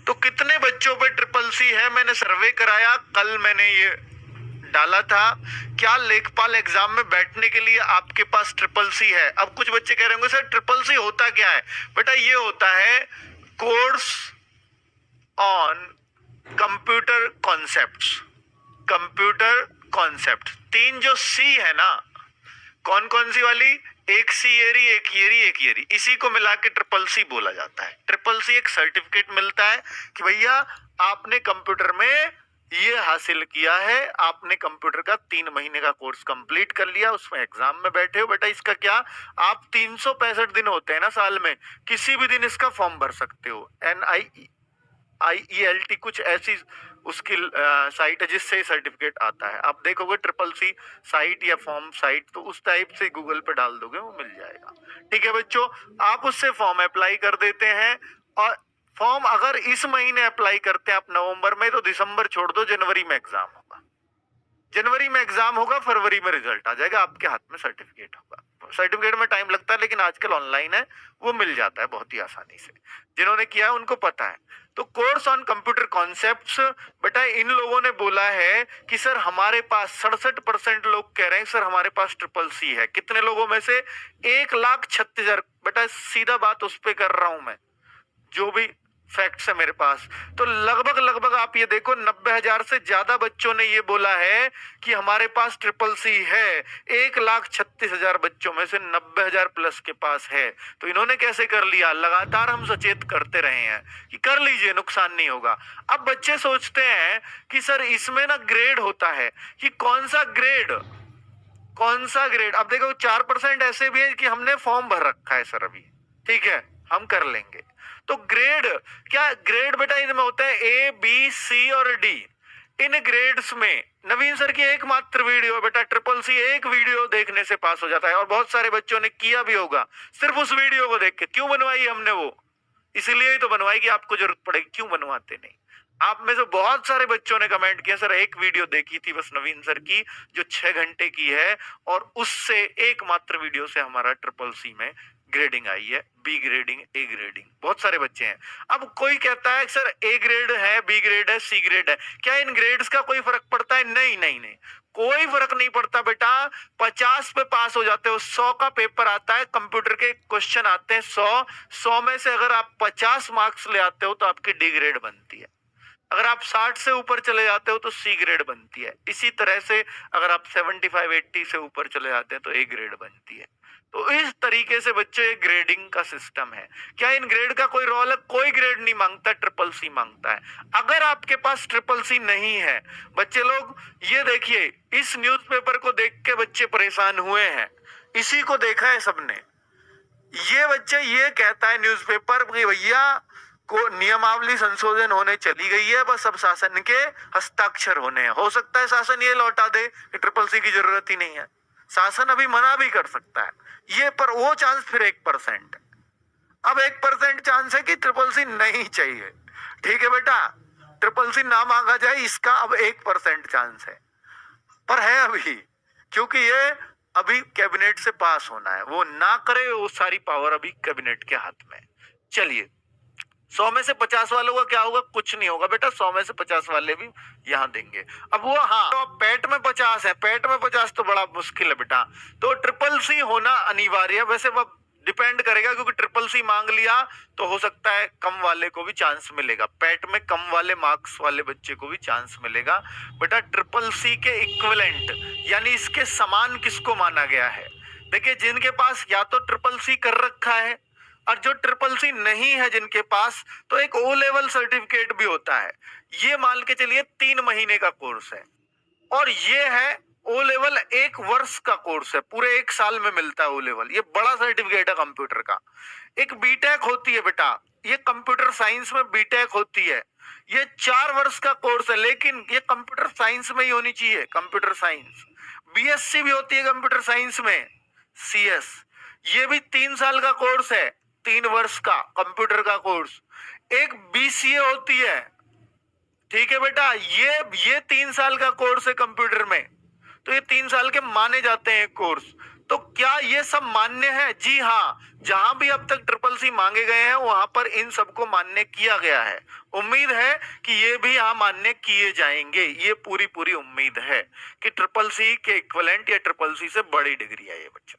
तो कितने बच्चों पे ट्रिपल सी है, मैंने सर्वे कराया, कल मैंने ये डाला था। क्या लेखपाल एग्जाम में बैठने के लिए आपके पास ट्रिपल सी है? अब कुछ बच्चे कह रहे होंगे सर ट्रिपल सी होता क्या है? बेटा ये होता है course on computer concepts. Computer concept, तीन जो सी है ना, कौन कौन सी वाली? एक सीएरी, एक ईयरी, एक ईयरी, इसी को मिला के ट्रिपल सी बोला जाता है। ट्रिपल सी एक सर्टिफिकेट मिलता है कि भैया आपने कंप्यूटर में ये हासिल किया है, आपने कंप्यूटर का 3 महीने का कोर्स कंप्लीट कर लिया, उसमें एग्जाम में बैठे हो। बेटा इसका क्या, आप 365 दिन होते हैं ना साल में, किसी भी दिन इसका फॉर्म भर सकते हो। NIELT कुछ ऐसी उसकी साइट है जिससे सर्टिफिकेट आता है। आप देखोगे ट्रिपल सी साइट या फॉर्म साइट, तो उस टाइप से गूगल पे डाल दोगे वो मिल जाएगा। ठीक है बच्चों, आप उससे फॉर्म अप्लाई कर देते हैं, और फॉर्म अगर इस महीने अप्लाई करते हैं आप नवंबर में, तो दिसंबर छोड़ दो, जनवरी में एग्जाम होगा। जनवरी में एग्जाम होगा, फरवरी में रिजल्ट आ जाएगा, आपके हाथ में सर्टिफिकेट होगा। सर्टिफिकेट में टाइम लगता है, लेकिन आजकल ऑनलाइन है, वो मिल जाता है बहुत ही आसानी से। जिन्होंने किया है उनको पता है। तो कोर्स ऑन कंप्यूटर कॉन्सेप्ट्स, बेटा इन लोगों ने बोला है कि सर हमारे पास 67% लोग कह रहे हैं सर हमारे पास ट्रिपल सी है। कितने लोगों में से? 1,36,000। बेटा सीधा बात उस पर कर रहा हूं मैं, जो भी फैक्ट्स है मेरे पास। तो लगभग आप ये देखो 90,000 से ज्यादा बच्चों ने ये बोला है कि हमारे पास ट्रिपल सी है। 1,36,000 बच्चों में से 90,000 प्लस के पास है। तो इन्होंने कैसे कर लिया? लगातार हम सचेत करते रहे हैं कि कर लीजिए, नुकसान नहीं होगा। अब बच्चे सोचते हैं कि सर इसमें ना ग्रेड होता है, कि कौन सा ग्रेड, कौन सा ग्रेड? अब देखो 4% ऐसे भी है कि हमने फॉर्म भर रखा है सर अभी, ठीक है हम कर लेंगे। तो ग्रेड क्या? ग्रेड बेटा इनमें होता है A, B, C और D। इन ग्रेड्स में नवीन सर की एकमात्र वीडियो बेटा ट्रिपल सी, एक वीडियो देखने से पास हो जाता है, और बहुत सारे बच्चों ने किया भी होगा सिर्फ उस वीडियो को देख के। क्यों बनवाई हमने वो? इसलिए ही तो बनवाई कि आपको जरूरत पड़ेगी। क्यों बनवाते नहीं? आप में से बहुत सारे बच्चों ने कमेंट किया सर एक वीडियो देखी थी बस नवीन सर की, जो 6 घंटे की है, और उससे एकमात्र वीडियो से हमारा ट्रिपल सी में ग्रेडिंग आई है, बी ग्रेडिंग, ए ग्रेडिंग। बहुत सारे बच्चे हैं। अब कोई कहता है सर ए ग्रेड है, बी ग्रेड है, सी ग्रेड है, क्या इन ग्रेड्स का कोई फर्क पड़ता है? नहीं नहीं नहीं, कोई फर्क नहीं पड़ता बेटा। 50 पे पास हो जाते हो, 100 का पेपर आता है, कंप्यूटर के क्वेश्चन आते हैं 100 में से अगर आप 50 मार्क्स ले आते हो तो आपकी डी ग्रेड बनती है। अगर आप 60 से ऊपर चले जाते हो तो सी ग्रेड बनती है। इसी तरह से अगर आप 75-80 से ऊपर चले जाते हैं तो ए ग्रेड बनती है। तो इस तरीके से बच्चे ग्रेडिंग का सिस्टम है। क्या इन ग्रेड का कोई रोल है? कोई ग्रेड नहीं मांगता, ट्रिपल सी मांगता है। अगर आपके पास ट्रिपल सी नहीं है, बच्चे लोग ये देखिए, इस न्यूज़पेपर को देख के बच्चे परेशान हुए हैं, इसी को देखा है सबने। ये बच्चे ये कहता है न्यूज़पेपर कि भैया को नियमावली संशोधन होने चली गई है, बस अब शासन के हस्ताक्षर होने हैं। हो सकता है शासन ये लौटा दे कि ट्रिपल सी की जरूरत ही नहीं है। शासन अभी मना भी कर सकता है ये, पर वो चांस फिर 1%। अब 1% चांस है कि ट्रिपल सी नहीं चाहिए। ठीक है बेटा, ट्रिपल सी ना मांगा जाए, इसका अब 1% चांस है, पर है अभी, क्योंकि ये अभी कैबिनेट से पास होना है। वो ना करे, वो सारी पावर अभी कैबिनेट के हाथ में। चलिए, 100 में से 50 वालों का क्या होगा? कुछ नहीं होगा बेटा, 100 में से 50 वाले भी यहाँ देंगे। अब वो हाँ, तो पैट में 50 है, पैट में 50 तो बड़ा मुश्किल है बेटा। तो ट्रिपल सी होना अनिवार्य है। वैसे वो डिपेंड करेगा, क्योंकि ट्रिपल सी मांग लिया तो हो सकता है कम वाले को भी चांस मिलेगा, पैट में कम वाले मार्क्स वाले बच्चे को भी चांस मिलेगा। बेटा ट्रिपल सी के इक्विवेलेंट यानी इसके समान किसको माना गया है? देखिए, जिनके पास या तो ट्रिपल सी कर रखा है, और जो ट्रिपल सी नहीं है जिनके पास, तो एक ओ लेवल सर्टिफिकेट भी होता है। ये मान के चलिए 3 महीने का कोर्स है, और ये है ओ लेवल 1 वर्ष का कोर्स है, पूरे 1 साल में मिलता है ओ लेवल। ये बड़ा सर्टिफिकेट है कंप्यूटर का। एक बीटेक होती है बेटा, ये कंप्यूटर साइंस में बीटेक होती है, ये 4 वर्ष का कोर्स है, लेकिन ये कंप्यूटर साइंस में ही होनी चाहिए, कंप्यूटर साइंस। बीएससी भी होती है कंप्यूटर साइंस में, सीएस, ये भी 3 साल का कोर्स है, 3 वर्ष का कंप्यूटर का कोर्स। एक बीसीए होती है, ठीक है बेटा, ये 3 साल का कोर्स है कंप्यूटर में, तो ये 3 साल के माने जाते हैं कोर्स। तो क्या ये सब मान्य है? जी हाँ, जहां भी अब तक ट्रिपल सी मांगे गए हैं वहां पर इन सबको मान्य किया गया है। उम्मीद है कि ये भी यहाँ मान्य किए जाएंगे। ये पूरी पूरी उम्मीद है कि ट्रिपल सी के इक्विवेलेंट या ट्रिपल सी से बड़ी डिग्री है ये बच्चों।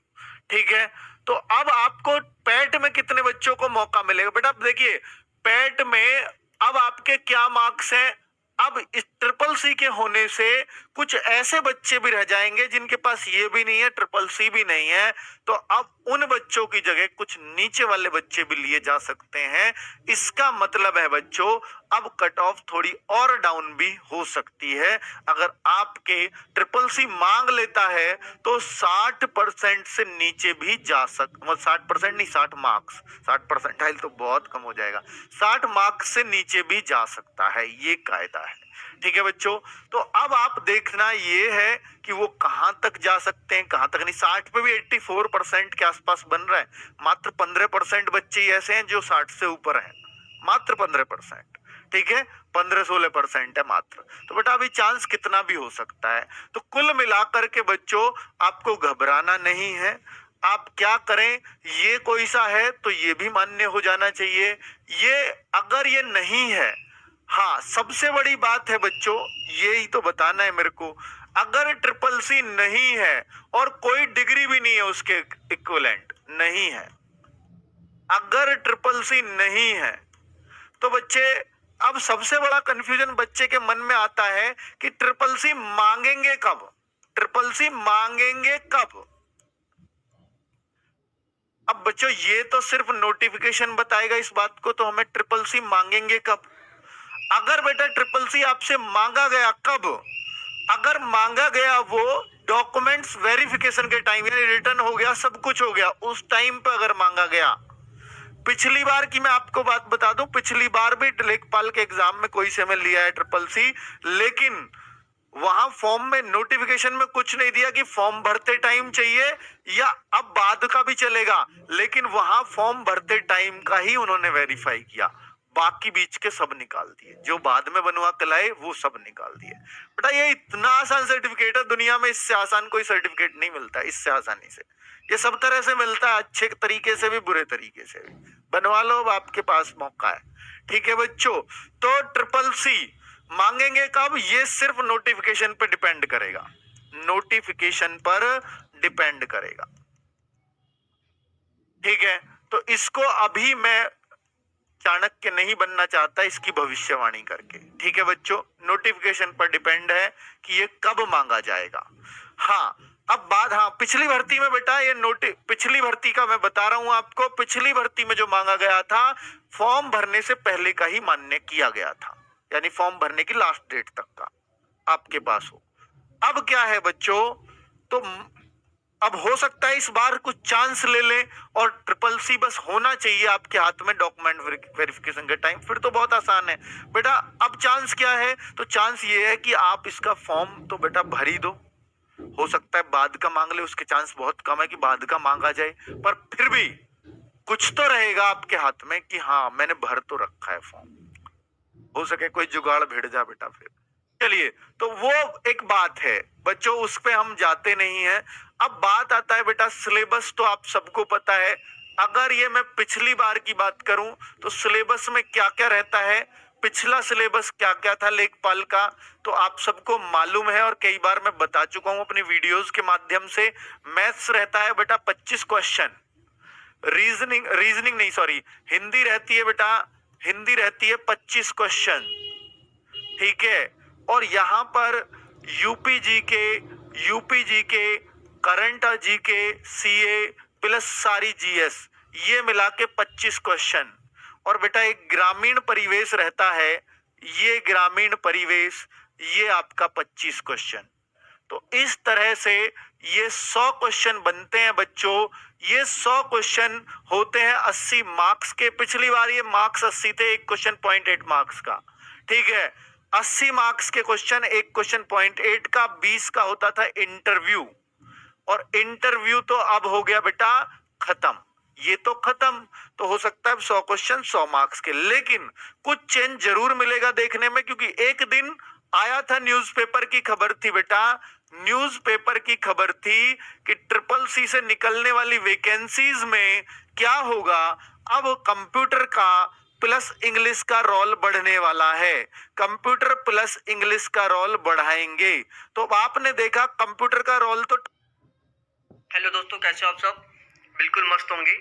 ठीक है, तो अब आपको पैट में कितने बच्चों को मौका मिलेगा? बेटा अब देखिए, पैट में अब आपके क्या मार्क्स हैं? अब इस ट्रिपल सी के होने से कुछ ऐसे बच्चे भी रह जाएंगे जिनके पास ये भी नहीं है, ट्रिपल सी भी नहीं है, तो अब उन बच्चों की जगह कुछ नीचे वाले बच्चे भी लिए जा सकते हैं। इसका मतलब है बच्चों, अब कट ऑफ थोड़ी और डाउन भी हो सकती है। अगर आपके ट्रिपल सी मांग लेता है तो 60% से नीचे भी जा 60% नहीं, 60 मार्क्स, 60 परसेंटाइल तो बहुत कम हो जाएगा, 60 मार्क्स से नीचे भी जा सकता है, ये कायदा है। ठीक है बच्चों, तो अब आप देखना ये है कि वो कहां तक जा सकते हैं, कहां तक नहीं। 60 पे भी 84% के आसपास बन रहा है। मात्र 15% बच्चे ऐसे हैं जो 60 से ऊपर हैं, मात्र 15%। ठीक है, 15-16% है मात्र। तो बेटा अभी चांस कितना भी हो सकता है। तो कुल मिलाकर के बच्चों आपको घबराना नहीं है। आप क्या करें, ये कोई सा है तो ये भी मान्य हो जाना चाहिए। ये अगर ये नहीं है, हाँ सबसे बड़ी बात है बच्चों, यही तो बताना है मेरे को, अगर ट्रिपल सी नहीं है और कोई डिग्री भी नहीं है उसके इक्विवेलेंट नहीं है, अगर ट्रिपल सी नहीं है तो बच्चे, अब सबसे बड़ा कंफ्यूजन बच्चे के मन में आता है कि ट्रिपल सी मांगेंगे कब, ट्रिपल सी मांगेंगे कब। अब बच्चों ये तो सिर्फ नोटिफिकेशन बताएगा इस बात को, तो हमें ट्रिपल सी मांगेंगे कब। अगर बेटा ट्रिपल सी आपसे मांगा गया कब, अगर मांगा गया वो डॉक्यूमेंट्स वेरिफिकेशन के टाइम, यानी रिटर्न हो गया, सब कुछ हो गया, उस टाइम पे अगर मांगा गया। पिछली बार की मैं आपको बात बता दूं, पिछली बार भी लेखपाल के एग्जाम में कोई से में लिया है ट्रिपल सी, लेकिन वहां फॉर्म में नोटिफिकेशन में कुछ नहीं दिया कि फॉर्म भरते टाइम चाहिए या अब बाद का भी चलेगा, लेकिन वहां फॉर्म भरते टाइम का ही उन्होंने वेरीफाई किया, बाकी बीच के सब निकाल दिए, जो बाद में बनवा के लाए वो सब निकाल दिए। बेटा ये इतना आसान सर्टिफिकेट है, दुनिया में इससे आसान कोई सर्टिफिकेट नहीं मिलता, इससे आसानी से ये सब तरह से मिलता है, अच्छे तरीके से भी बुरे तरीके से भी। बनवा लो, अब आपके पास मौका है। ठीक है बच्चों, तो ट्रिपल सी मांगेंगे कब, ये सिर्फ नोटिफिकेशन पर डिपेंड करेगा, नोटिफिकेशन पर डिपेंड करेगा। ठीक है, तो इसको अभी मैं चाणक्य नहीं बनना चाहता इसकी भविष्यवाणी करके। ठीक है बच्चों, नोटिफिकेशन पर डिपेंड है कि ये कब मांगा जाएगा। हाँ अब बात, हाँ पिछली भर्ती में बेटा ये पिछली भर्ती का मैं बता रहा हूं आपको, पिछली भर्ती में जो मांगा गया था फॉर्म भरने से पहले का ही मान्य किया गया था, यानी फॉर्म भरने की लास्ट डेट तक का आपके पास हो। अब क्या है बच्चों, तो अब हो सकता है इस बार कुछ चांस ले लें और ट्रिपल सी बस होना चाहिए आपके हाथ में डॉक्यूमेंट वेरिफिकेशन के टाइम, फिर तो बहुत आसान है बेटा। अब चांस क्या है, तो चांस ये है कि आप इसका फॉर्म तो बेटा भर ही दो, हो सकता है बाद का मांग ले, उसके चांस बहुत कम है कि बाद का मांगा जाए, पर फिर भी कुछ तो रहेगा आपके हाथ में कि हाँ मैंने भर तो रखा है फॉर्म, हो सके कोई जुगाड़ भिड़ जा बेटा फिर। चलिए, तो वो एक बात है बच्चों, उस पे हम जाते नहीं है। अब बात आता है बेटा सिलेबस, तो आप सबको पता है। अगर ये मैं पिछली बार की बात करूं तो सिलेबस में क्या क्या रहता है, पिछला सिलेबस क्या क्या था लेखपाल का, तो आप सबको मालूम है और कई बार मैं बता चुका हूं अपनी वीडियोस के माध्यम से। मैथ्स रहता है बेटा 25 क्वेश्चन, रीजनिंग नहीं सॉरी, हिंदी रहती है बेटा, हिंदी रहती है 25 क्वेश्चन। ठीक है, और यहां पर यूपी जी के करंट जी के सीए प्लस सारी जीएस, ये मिला के 25 क्वेश्चन। और बेटा एक ग्रामीण परिवेश रहता है, ये ग्रामीण परिवेश, ये आपका 25 क्वेश्चन। तो इस तरह से ये 100 क्वेश्चन बनते हैं बच्चों। ये 100 क्वेश्चन होते हैं 80 मार्क्स के। पिछली बार ये मार्क्स 80 थे, एक क्वेश्चन 0.8 मार्क्स का। ठीक है, 80 मार्क्स के क्वेश्चन, एक क्वेश्चन 0.8 का, 20 का होता था इंटरव्यू। और इंटरव्यू तो अब हो गया बेटा खत्म, ये तो खत्म। तो हो सकता है 100 क्वेश्चन 100 मार्क्स के, लेकिन कुछ चेंज जरूर मिलेगा देखने में, क्योंकि एक दिन आया था न्यूज़पेपर की खबर थी बेटा, न्यूज़पेपर की खबर थी कि ट्रिपल सी से निकलने वाली वैकेंसीज में क्या होगा, अब कंप्यूटर का प्लस इंग्लिश का रोल बढ़ने वाला है। कंप्यूटर प्लस इंग्लिश का रोल बढ़ाएंगे। तो आपने देखा कंप्यूटर का रोल तो हेलो दोस्तों, कैसे हो आप सब? बिल्कुल मस्त होंगे।